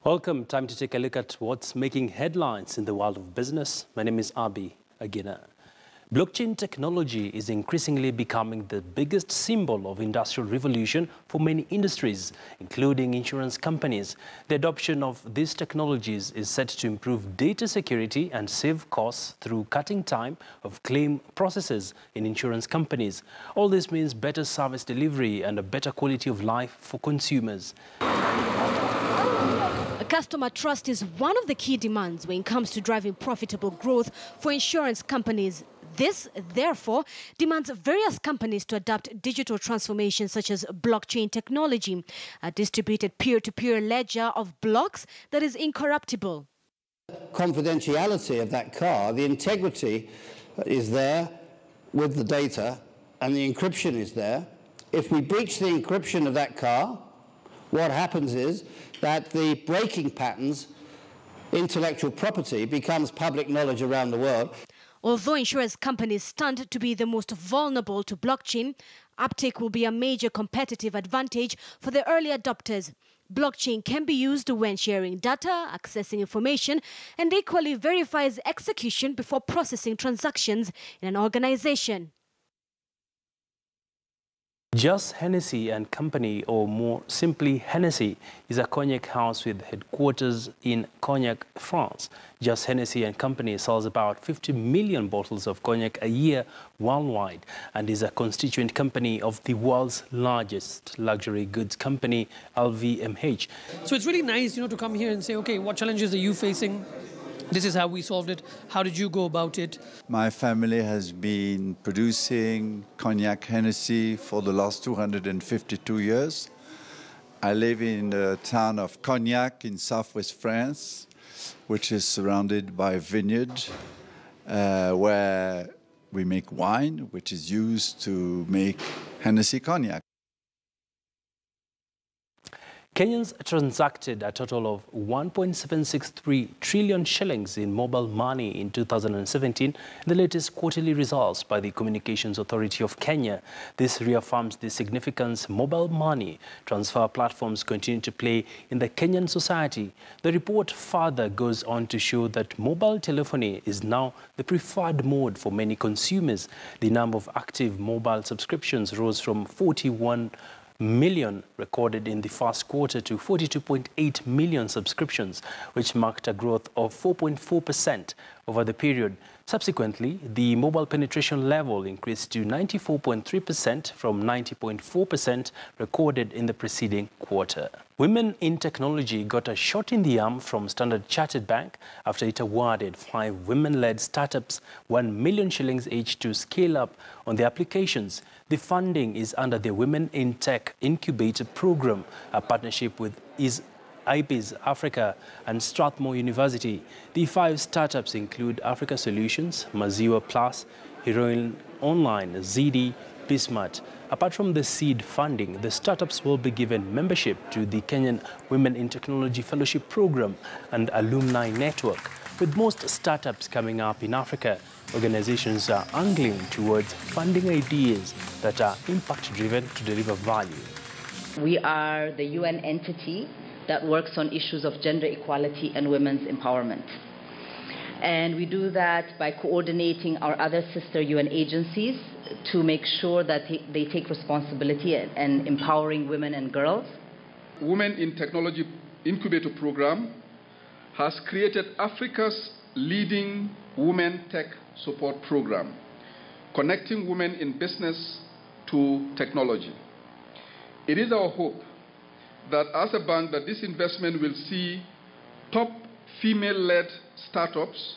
Welcome. Time to take a look at what's making headlines in the world of business. My name is Abi Agina. Blockchain technology is increasingly becoming the biggest symbol of industrial revolution for many industries, including insurance companies. The adoption of these technologies is set to improve data security and save costs through cutting time of claim processes in insurance companies. All this means better service delivery and a better quality of life for consumers. Customer trust is one of the key demands when it comes to driving profitable growth for insurance companies. This, therefore, demands various companies to adopt digital transformations such as blockchain technology, a distributed peer-to-peer ledger of blocks that is incorruptible. Confidentiality of that car, the integrity is there with the data and the encryption is there. If we breach the encryption of that car, what happens is that the braking patterns, intellectual property, becomes public knowledge around the world. Although insurance companies stand to be the most vulnerable to blockchain, uptake will be a major competitive advantage for the early adopters. Blockchain can be used when sharing data, accessing information, and equally verifies execution before processing transactions in an organization. Just Hennessy and Company, or more simply Hennessy, is a cognac house with headquarters in Cognac, France. Just Hennessy and Company sells about 50 million bottles of cognac a year worldwide and is a constituent company of the world's largest luxury goods company, LVMH. So it's really nice, to come here and say, okay, what challenges are you facing? This is how we solved it. How did you go about it? My family has been producing cognac Hennessy for the last 252 years. I live in the town of Cognac in southwest France, which is surrounded by a vineyard where we make wine, which is used to make Hennessy cognac. Kenyans transacted a total of 1.763 trillion shillings in mobile money in 2017, the latest quarterly results by the Communications Authority of Kenya. This reaffirms the significance mobile money transfer platforms continue to play in the Kenyan society. The report further goes on to show that mobile telephony is now the preferred mode for many consumers. The number of active mobile subscriptions rose from 41 million recorded in the first quarter to 42.8 million subscriptions, which marked a growth of 4.4% over the period. Subsequently, the mobile penetration level increased to 94.3% from 90.4% recorded in the preceding quarter. Women in technology got a shot in the arm from Standard Chartered Bank after it awarded 5 women-led startups 1 million shillings each to scale up on their applications. The funding is under the Women in Tech Incubator Program, a partnership with IBIS Africa and Strathmore University. The 5 startups include Africa Solutions, Maziwa Plus, Heroin Online, ZD, Bismart. Apart from the seed funding, the startups will be given membership to the Kenyan Women in Technology Fellowship Program and Alumni Network. With most startups coming up in Africa, organizations are angling towards funding ideas that are impact-driven to deliver value. We are the UN entity that works on issues of gender equality and women's empowerment. And we do that by coordinating our other sister UN agencies to make sure that they take responsibility in empowering women and girls. Women in Technology Incubator Program has created Africa's leading women tech support program, connecting women in business to technology. It is our hope that as a bank that this investment will see top female-led startups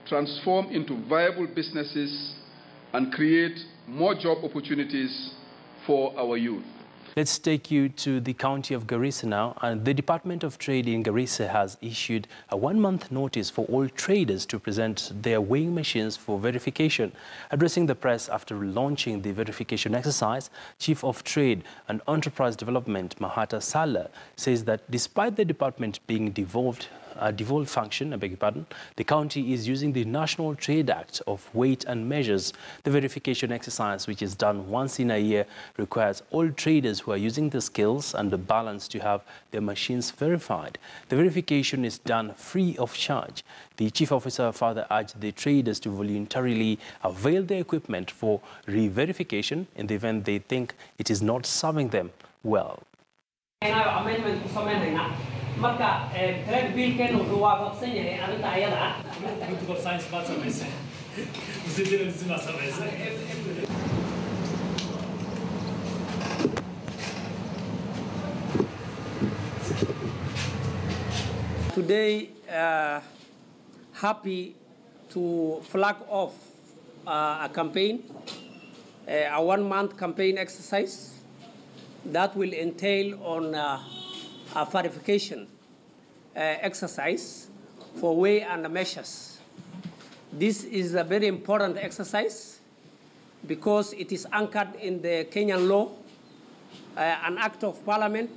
transform into viable businesses and create more job opportunities for our youth. Let's take you to the county of Garissa now, and the Department of Trade in Garissa has issued a 1-month notice for all traders to present their weighing machines for verification. Addressing the press after launching the verification exercise, Chief of Trade and Enterprise Development Mahata Sala says that despite the department being devolved devolved function, I beg your pardon, the county is using the National Trade Act of weight and measures. The verification exercise, which is done once in a year, requires all traders who are using the scales and the balance to have their machines verified. The verification is done free of charge. The chief officer further urged the traders to voluntarily avail their equipment for re-verification in the event they think it is not serving them well. Today, happy to flag off a campaign, a one-month campaign exercise that will entail on a verification exercise for weigh and measures. This is a very important exercise because it is anchored in the Kenyan law, an Act of Parliament,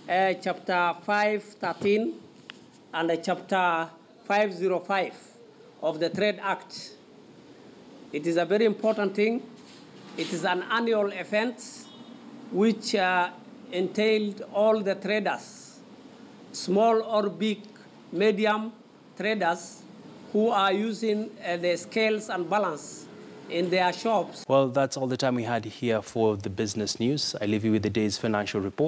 Chapter 513 and Chapter 505 of the Trade Act. It is a very important thing. It is an annual event which entailed all the traders, small or big, medium traders who are using the scales and balance in their shops. Well, that's all the time we had here for the business news. I leave you with the day's financial report.